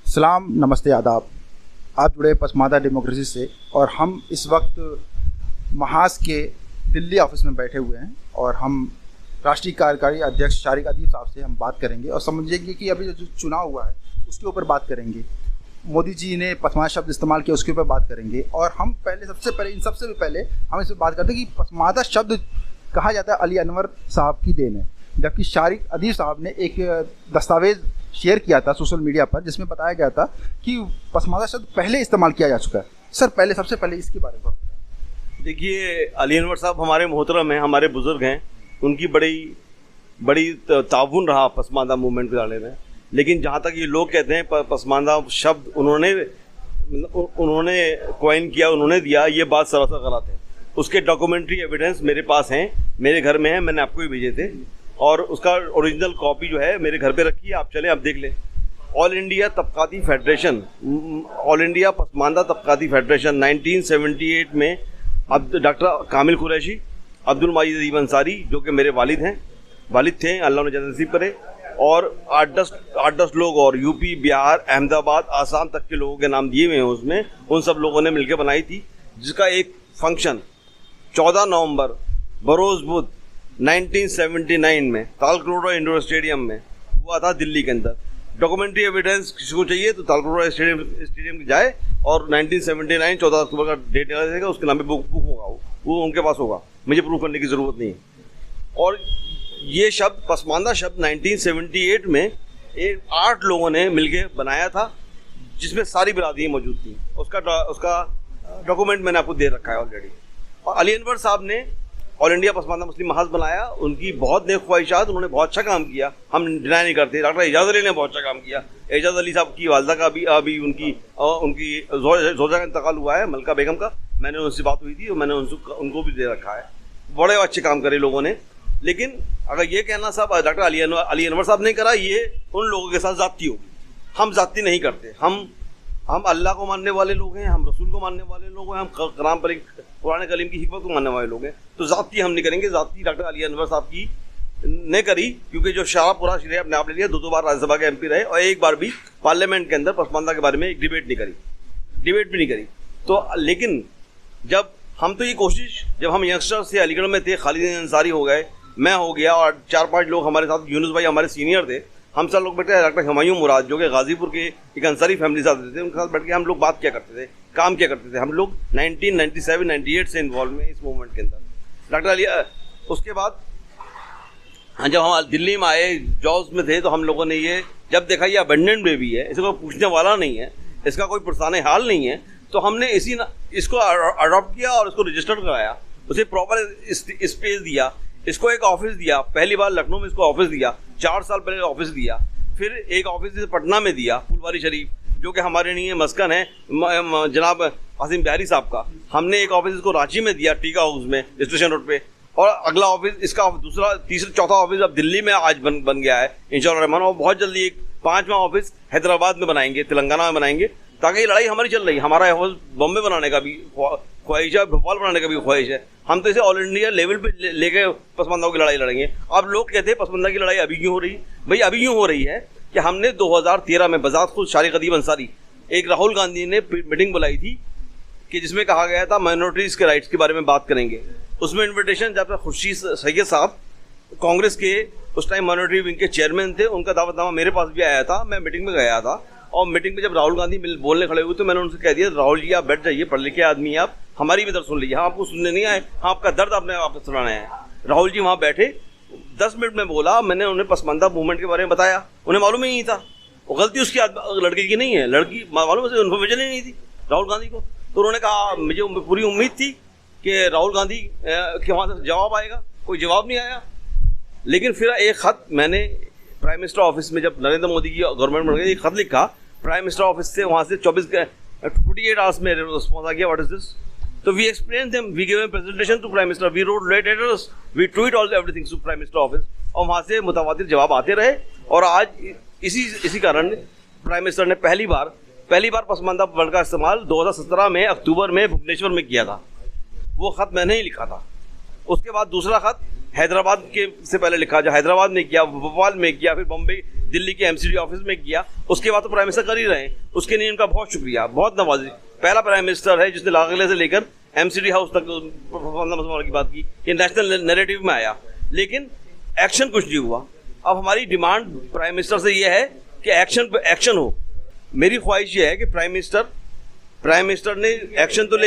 सलाम, नमस्ते, आदाब। आप जुड़े पसमानदा डेमोक्रेसी से और हम इस वक्त महाज के दिल्ली ऑफिस में बैठे हुए हैं और हम राष्ट्रीय कार्यकारी अध्यक्ष शारिक अदीब साहब से हम बात करेंगे और समझेंगे कि अभी जो चुनाव हुआ है उसके ऊपर बात करेंगे। मोदी जी ने पसमानदा शब्द इस्तेमाल किया, उसके ऊपर बात करेंगे। और हम सबसे पहले हम इस पर बात करते हैं कि पसमानदा शब्द कहा जाता है अली अनवर साहब की देन है, जबकि शारिक अदीब साहब ने एक दस्तावेज़ शेयर किया था सोशल मीडिया पर जिसमें बताया गया था कि पसमानदा शब्द पहले इस्तेमाल किया जा चुका है। सर, सबसे पहले इसके बारे में बताएं। देखिए, अली अनवर साहब हमारे मोहतरम हैं, हमारे बुज़ुर्ग हैं, उनकी बड़ी ताउन रहा पसमानदा मूवमेंट के बारे में। लेकिन जहाँ तक ये लोग कहते हैं पसमानदा शब्द उन्होंने कॉइन किया, उन्होंने दिया, ये बात सरासर गलत है। उसके डॉक्यूमेंट्री एविडेंस मेरे पास हैं, मेरे घर में है, मैंने आपको ही भेजे थे और उसका ओरिजिनल कॉपी जो है मेरे घर पे रखी है, आप चलें आप देख लें। All India Tabqati Federation, All India Pasmanda Tabqati Federation 1978 में अब डॉक्टर कामिल कुरैशी, अब्दुल माजिद अदीब अंसारी जो कि मेरे वालिद थे, अल्लाह ने जन्नत नसीब करे, और 8-10 लोग और यूपी, बिहार, अहमदाबाद, आसाम तक के लोगों के नाम दिए हुए हैं उसमें। उन सब लोगों ने मिलकर बनाई थी, जिसका एक फंक्शन 14 नवंबर बरोज़ बुध 1979 में तालकटोरा इंडोर स्टेडियम में हुआ था, दिल्ली के अंदर। डॉक्यूमेंट्री एविडेंस किसी को चाहिए तो तालकटोरा स्टेडियम जाए और 1979 14 अक्टूबर का डेट रहेगा, उसके नाम पे बुक होगा, वो उनके पास होगा, मुझे प्रूव करने की ज़रूरत नहीं है। और ये शब्द पसमानदा शब्द 1978 में 8 लोगों ने मिलके बनाया था, जिसमें सारी बिरादरियाँ मौजूद थी। उसका डॉक्यूमेंट मैंने आपको दे रखा है ऑलरेडी। और अली अनवर साहब ने ऑल इंडिया पसमानदा मुस्लिम महाज बनाया, उनकी बहुत नेक ख्वाहिशात, उन्होंने बहुत अच्छा काम किया, हम डिनाई नहीं करते। डॉक्टर एजाज अली ने बहुत अच्छा काम किया। एजाज अली साहब की वालदा का भी अभी उनकी जोजा का इंतकाल हुआ है, मलका बेगम का, मैंने उनसे बात हुई थी और मैंने उनको भी दे रखा है। बड़े अच्छे काम करे लोगों ने। लेकिन अगर ये कहना साहब डॉक्टर अली अनवर साहब ने करा, ये उन लोगों के साथ ज़्यादती होगी। हम ज़्यादती नहीं करते, हम अल्लाह को मानने वाले लोग हैं, हम रसूल को मानने वाले लोग हैं, हम कुरान करीम की हिकमत को मानने वाले लोग हैं, तो ज़ाती हम नहीं करेंगे। ज़ाती डॉक्टर अली अनवर साहब की ने करी, क्योंकि जो पूरा श्रेय अपने आप ले लिया। 2 बार राज्यसभा के MP रहे और एक बार भी पार्लियामेंट के अंदर पसमानदा के बारे में एक डिबेट भी नहीं करी। तो लेकिन जब ये कोशिश, जब हम यंगस्टर से अलीगढ़ में थे, खालिद अंसारी हो गए, मैं हो गया और 4-5 लोग हमारे साथ, यूनुस भाई हमारे सीनियर थे, हम सब लोग बैठे, डॉक्टर हुमायूं मुराद जो कि गाजीपुर के एक अंसारी फैमिली से आते थे, उनके साथ बैठ के हम लोग बात क्या करते थे, काम क्या करते थे। हम लोग 1997-98 से इन्वॉल्व में इस मूवमेंट के अंदर। डॉक्टर अली उसके बाद जब हम दिल्ली में आए, जॉब्स में थे, तो हम लोगों ने ये जब देखा ये अबेंडेंट बेबी है, इसको पूछने वाला नहीं है, इसका कोई पुरसाने हाल नहीं है, तो हमने इसको अडॉप्ट किया और इसको रजिस्टर कराया, उसे प्रॉपर स्पेस दिया, इसको एक ऑफिस दिया। पहली बार लखनऊ में इसको ऑफिस दिया, 4 साल पहले ऑफिस दिया, फिर एक ऑफिस पटना में दिया, फुलवारी शरीफ, जो कि हमारे लिए मस्कन है जनाब आसिम बिहारी साहब का। हमने एक ऑफिस इसको रांची में दिया, टीका हाउस में, स्टेशन रोड पे, और अगला ऑफिस इसका दूसरा, तीसरा, चौथा ऑफिस अब दिल्ली में आज बन गया है इंशाअल्लाह रहमान। और बहुत जल्दी एक 5वां ऑफिस हैदराबाद में बनाएंगे, तेलंगाना में बनाएंगे, ताकि ये लड़ाई हमारी चल रही है। हमारा ऑफिस बॉम्बे बनाने का भी ख्वाहिश है, भोपाल बनाने का भी ख्वाहिश है। हम तो इसे ऑल इंडिया लेवल पे लेके पसमानदा की लड़ाई लड़ेंगे। अब लोग कहते हैं पसमानदा की लड़ाई अभी क्यों हो रही है? भाई अभी क्यों हो रही है कि हमने 2013 में बजात खुद शारिक अदीब अंसारी, एक राहुल गांधी ने मीटिंग बुलाई थी कि जिसमें कहा गया था माइनॉरिटीज़ के राइट्स के बारे में बात करेंगे। उसमें इन्विटेशन जब खुर्शीद सैयद साहब कांग्रेस के उस टाइम माइनॉरिटी विंग के चेयरमैन थे, उनका दावतनामा मेरे पास भी आया था। मैं मीटिंग में गया था और मीटिंग में जब राहुल गांधी बोलने खड़े हुए तो मैंने उनसे कह दिया, राहुल जी आप बैठ जाइए, पढ़ लिखे आदमी आप, हमारी भी दर्द सुन लीजिए। हाँ, आपको सुनने नहीं आए, हाँ आपका दर्द आपने वापस सुनाना है। राहुल जी वहाँ बैठे, 10 मिनट में बोला, मैंने उन्हें पसमानदा मूवमेंट के बारे में बताया, उन्हें मालूम ही नहीं था। वो गलती उसकी लड़के की नहीं है, लड़की मालूम है, इन्फॉर्मेशन ही नहीं थी राहुल गांधी को। तो उन्होंने कहा, मुझे पूरी उम्मीद थी कि राहुल गांधी के वहाँ से जवाब आएगा, कोई जवाब नहीं आया। लेकिन फिर एक ख़त मैंने प्राइम मिनिस्टर ऑफिस में, जब नरेंद्र मोदी की गवर्नमेंट बन गई, एक ख़त लिखा प्राइम मिनिस्टर ऑफिस से, वहाँ से 48 आवर्स में रिस्पॉन्स आ गया, व्हाट इज दिस। तो we explain them, we give presentation to prime minister, we wrote letters, we tweet all everything to prime minister office, और वहाँ से मुतवातिर जवाब आते रहे। और आज इसी कारण प्राइम मिनिस्टर ने पहली बार पसमानदा वर्ड का इस्तेमाल 2017 में अक्टूबर में भुवनेश्वर में किया था। वो ख़त मैंने ही लिखा था। उसके बाद दूसरा ख़त हैदराबाद के से पहले लिखा, जो हैदराबाद में किया, भोपाल में किया, फिर बम्बई दिल्ली के एमसीडी ऑफिस में किया, उसके बाद तो प्राइम मिनिस्टर कर ही रहे हैं, उसके लिए उनका बहुत शुक्रिया, बहुत नवाजी। पहला प्राइम मिनिस्टर है जिसने लाल किले से लेकर एमसीडी हाउस तक मुसलमानों की बात की, ये नेशनल नैरेटिव में आया, लेकिन एक्शन कुछ नहीं हुआ। अब हमारी डिमांड प्राइम मिनिस्टर से ये है कि एक्शन हो। मेरी ख्वाहिश ये है कि प्राइम मिनिस्टर ने एक्शन तो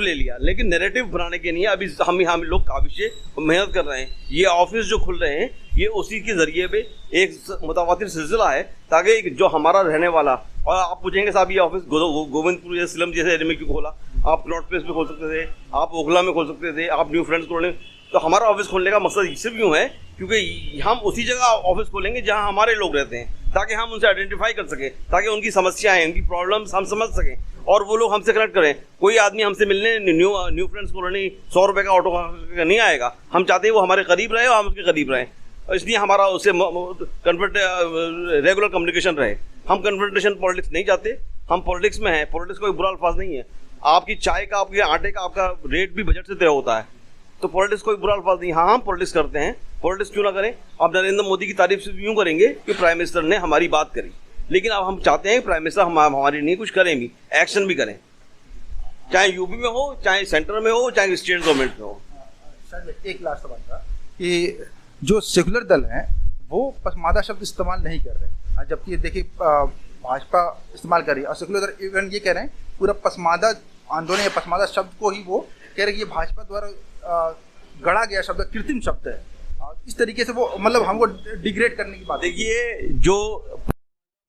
ले लिया, लेकिन नैरेटिव बनाने के लिए अभी हम लोग काबिशे मेहनत कर रहे हैं। ये ऑफिस जो खुल रहे हैं ये उसी के जरिए पे एक मुतवातिर सिलसिला है, ताकि जो हमारा रहने वाला, और आप पूछेंगे साहब ये ऑफिस गोविंदपुर या सिलम जैसे एरिया में क्यों खोला, आप प्लॉट प्लेस में खोल सकते थे, आप ओखला में खोल सकते थे, आप न्यू फ्रेंड्स खोलने। तो हमारा ऑफिस खोलने का मकसद सिर्फ यूँ है क्योंकि हम उसी जगह ऑफिस खोलेंगे जहाँ हमारे लोग रहते हैं, ताकि हम उनसे आइडेंटिफाई कर सकें, ताकि उनकी समस्याएं, उनकी प्रॉब्लम्स हम समझ सकें और वो लोग हमसे कनेक्ट करें। कोई आदमी हमसे मिलने न्यू फ्रेंड्स कॉलोनी 100 रुपये का ऑटो नहीं आएगा, हम चाहते हैं वो हमारे करीब रहे और हम उसके करीब रहें, इसलिए हमारा उससे रेगुलर कम्युनिकेशन रहे। हम कन्फ्रंटेशन पॉलिटिक्स नहीं चाहते, हम पॉलिटिक्स में हैं, पॉलिटिक्स कोई बुरा अल्फाज नहीं है। आपकी चाय का, आपके आटे का, आपका रेट भी बजट से तय होता है, तो पॉलिटिक्स कोई बुरा अल्फाज नहीं। हाँ, हम पॉलिटिक्स करते हैं, पॉलिटिक्स क्यों ना करें। अब नरेंद्र मोदी की तारीफ सिर्फ यूँ करेंगे कि प्राइम मिनिस्टर ने हमारी बात करी, लेकिन अब हम चाहते हैं कि प्राइम मिनिस्टर हमारी नहीं कुछ करें भी, एक्शन भी करें, चाहे यूपी में हो, चाहे सेंटर में हो, चाहे स्टेट गवर्नमेंट में हो। एक लास्ट सवाल था कि जो सेकुलर दल हैं वो पसमादा शब्द इस्तेमाल नहीं कर रहे, जबकि देखिए भाजपा इस्तेमाल कर रही है, और सेकुलर दल इवन ये कह रहे हैं पूरा पसमादा आंदोलन या पसमादा शब्द को ही वो कह रहे हैं कि ये भाजपा द्वारा गढ़ा गया शब्द, कृत्रिम शब्द है। इस तरीके से वो मतलब हमको डिग्रेड करने की बात। देखिए, जो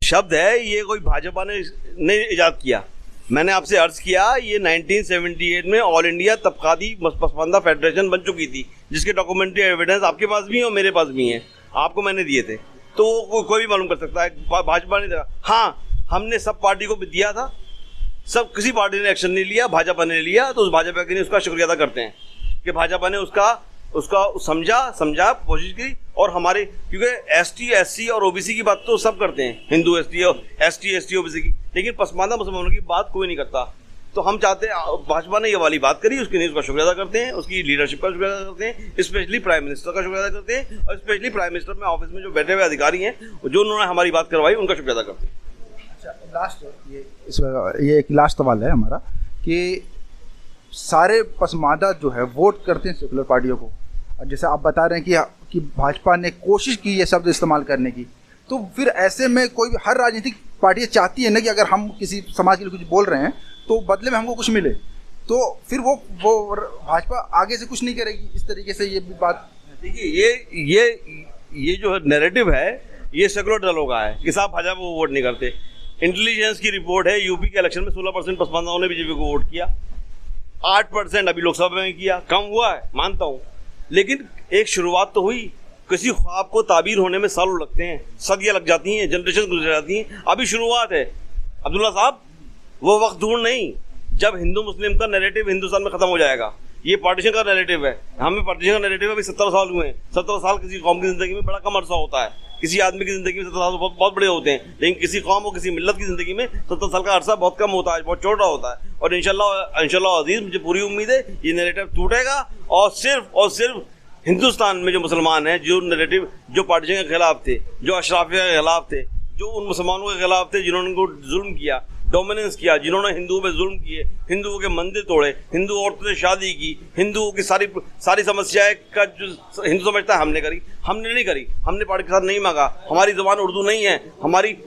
शब्द है ये कोई भाजपा ने नहीं इजाद किया। मैंने आपसे अर्ज किया, ये 1978 में ऑल इंडिया तबकाती पसमानदा फेडरेशन बन चुकी थी, जिसके डॉक्यूमेंट्री एविडेंस आपके पास भी है और मेरे पास भी हैं, आपको मैंने दिए थे, तो कोई भी मालूम कर सकता है, भाजपा ने दिया। हाँ, हमने सब पार्टी को भी दिया था, सब किसी पार्टी ने एक्शन नहीं लिया, भाजपा ने लिया, तो उस भाजपा के लिए उसका शुक्रिया अदा करते हैं कि भाजपा ने उसका समझा कोशिश की। और हमारे, क्योंकि एसटी, एससी और ओबीसी की बात तो सब करते हैं, हिंदू एसटी ओबीसी की, लेकिन पसमानदा मुसलमानों की बात कोई नहीं करता। तो हम चाहते हैं, भाजपा ने ये वाली बात करी, उसके लिए उसका शुक्रिया अदा करते हैं, उसकी लीडरशिप का शुक्रिया अदा करते हैं, स्पेशली प्राइम मिनिस्टर का शुक्रिया अदा करते हैं, और स्पेशली प्राइम मिनिस्टर में ऑफिस में जो बैठे हुए अधिकारी हैं, जो उन्होंने हमारी बात करवाई, उनका शुक्रिया अदा करते हैं। ये एक लास्ट सवाल है हमारा कि सारे पसमादा जो है वोट करते हैं सेकुलर पार्टियों को, और जैसे आप बता रहे हैं कि भाजपा ने कोशिश की ये शब्द इस्तेमाल करने की, तो फिर ऐसे में कोई, हर राजनीतिक पार्टी चाहती है ना कि अगर हम किसी समाज के लिए कुछ बोल रहे हैं तो बदले में हमको कुछ मिले, तो फिर वो भाजपा आगे से कुछ नहीं करेगी। इस तरीके से ये भी बात, देखिए, ये जो नैरेटिव है ये सेकुलर दलों का है कि साहब भाजपा को वोट नहीं करते। इंटेलिजेंस की रिपोर्ट है, यूपी के इलेक्शन में 16% पसमानदाओं ने बीजेपी को वोट किया, 8% अभी लोकसभा में किया, कम हुआ है मानता हूँ, लेकिन एक शुरुआत तो हुई। किसी ख्वाब को ताबीर होने में सालों लगते हैं, सदियाँ लग जाती हैं, जनरेशन गुजर जाती हैं, अभी शुरुआत है। अब्दुल्ला साहब, वो वक्त दूर नहीं जब हिंदू मुस्लिम का नैरेटिव हिंदुस्तान में खत्म हो जाएगा। ये पार्टीशन का नैरेटिव है, हमें पार्टीशन का नैरेटिव अभी 17 साल हुए हैं। 17 साल किसी कौम की जिंदगी में बड़ा कम अरसा होता है, किसी आदमी की जिंदगी में 17 साल बहुत बड़े होते हैं, लेकिन किसी कौम और किसी मिल्लत की जिंदगी में 17 साल का अरसा बहुत कम होता है, बहुत छोटा होता है। और इंशाल्लाह अजीज, मुझे पूरी उम्मीद है ये नैरेटिव टूटेगा, और सिर्फ हिंदुस्तान में जो मुसलमान हैं, जो नैरेटिव, जो पार्टीशन के खिलाफ थे, जो अशराफिया के खिलाफ थे, जो उन मुसलमानों के खिलाफ थे जिन्होंने उनको जुल्म किया, डोमिनेंस किया, जिन्होंने हिंदुओं पे जुल्म किए, हिंदुओं के मंदिर तोड़े, हिंदू औरतों से शादी की, हिंदुओं की सारी समस्याएं का जो हिंदू समझता है हमने करी, हमने नहीं करी, हमने पार्टी के साथ नहीं मांगा। हमारी ज़ुबान उर्दू नहीं है, हमारी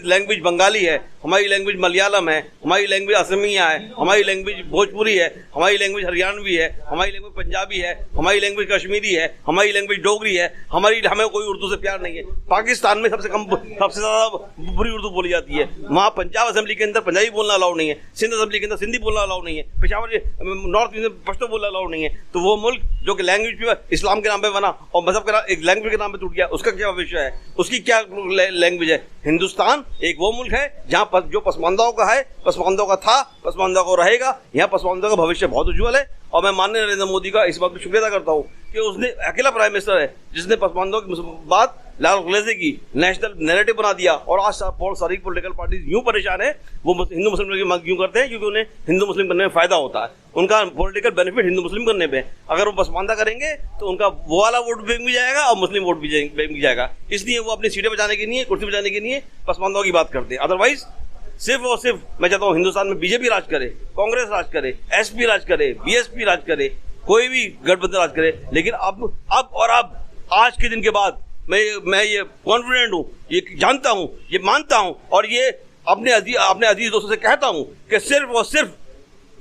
लैंग्वेज बंगाली है, हमारी लैंग्वेज मलयालम है, हमारी लैंग्वेज असमिया है, हमारी लैंग्वेज भोजपुरी है, हमारी लैंग्वेज हरियाणवी है, हमारी लैंग्वेज पंजाबी है, हमारी लैंग्वेज कश्मीरी है, हमारी लैंग्वेज डोगरी है, हमें कोई उर्दू से प्यार नहीं है। पाकिस्तान में सबसे ज़्यादा बुरी उर्दू बोली जाती है, वहाँ पंजाब असेंबली के अंदर पंजाबी बोलना अलाउ नहीं है, सिंध असेंबली के अंदर सिंधी बोलना अलाउ नहीं है, पेशावर नॉर्थ ईस्ट में पश्तो बोलना अलाउ नहीं है। तो वो मुल्क जो कि लैंग्वेज पे इस्लाम के नाम पे बना और मजहब के एक लैंग्वेज के नाम पे टूट गया, उसका क्या भविष्य है, उसकी क्या लैंग्वेज है। हिंदुस्तान एक वो मुल्क है जहाँ जो पसमानदाओं का है, पसमानदाओं का था, पसमानदाओं को रहेगा। यहाँ पसमानदाओं का भविष्य बहुत उज्ज्वल है और मैं माननीय नरेंद्र मोदी का इस बात पर शुक्रिया अदा करता हूँ कि उसने अकेला प्राइम मिनिस्टर है जिसने पसमानदों की बात लाल किले की नेशनल नैरेटिव बना दिया। और आज सारी पॉलिटिकल पार्टीज यूं परेशान है, वो हिंदू मुस्लिम की मांग क्यों करते हैं? क्योंकि उन्हें हिंदू मुस्लिम करने में फायदा होता है, उनका पॉलिटिकल बेनिफिट हिंदू मुस्लिम करने पे। अगर वो पसमानदा करेंगे तो उनका वो वाला वोट बैंक भी जाएगा और मुस्लिम वोट भी बैंक भी जाएगा। इसलिए वो अपनी सीटें बचाने के लिए, कुर्सी बचाने के लिए पसमानदाओं की बात करते हैं। अदरवाइज सिर्फ और सिर्फ मैं चाहता हूँ हिंदुस्तान में बीजेपी राज करे, कांग्रेस राज करे, एसपी राज करे, बीएसपी राज करे, कोई भी गठबंधन राज करे। लेकिन अब आज के दिन के बाद मैं ये कॉन्फिडेंट हूँ, ये जानता हूँ, ये मानता हूँ और ये अपने अजीज दोस्तों से कहता हूँ कि सिर्फ और सिर्फ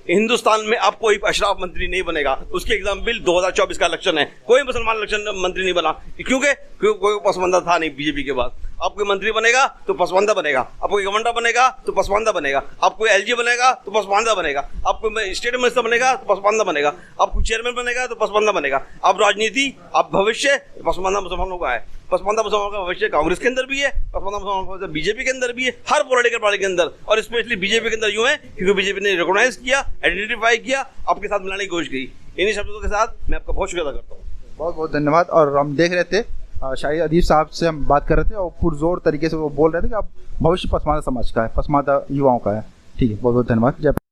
हिंदुस्तान में अब कोई अशराफ मंत्री नहीं बनेगा। उसके एग्जाम्पल 2024 का इलेक्शन है, कोई मुसलमान इलेक्शन मंत्री नहीं बना क्योंकि कोई पसमानदा था नहीं बीजेपी के बाद। अब कोई मंत्री बनेगा तो पसमानदा बनेगा, अब कोई गवर्नर बनेगा तो पसमानदा बनेगा, अब कोई एलजी बनेगा तो पसमानदा बनेगा, अब कोई स्टेट मिनिस्टर बनेगा तो पसमानदा बनेगा, अब कोई चेयरमैन बनेगा तो पसमानदा बनेगा। अब राजनीति, अब भविष्य पसमानदा मुसलमानों का है। पसमानदा मुसलमानों का भविष्य कांग्रेस के अंदर भी है, पसमानदा मुसलमानों का बीजेपी के अंदर भी है, हर पॉलिटिकल पार्टी के अंदर, और स्पेशली बीजेपी के अंदर यूं है क्योंकि बीजेपी ने रिकॉग्नाइज किया, आइडेंटिफाई किया, आपके साथ मिलाने की कोशिश की। इन्हीं शब्दों के साथ मैं आपका बहुत शुक्रिया अदा करता हूँ। बहुत बहुत धन्यवाद। और हम देख रहे थे शाहिद अदीब साहब से हम बात कर रहे थे और पुरजोर तरीके से वो बोल रहे थे कि अब भविष्य पसमानदा समाज का है, पसमानदा युवाओं का है। ठीक है, बहुत बहुत धन्यवाद। जय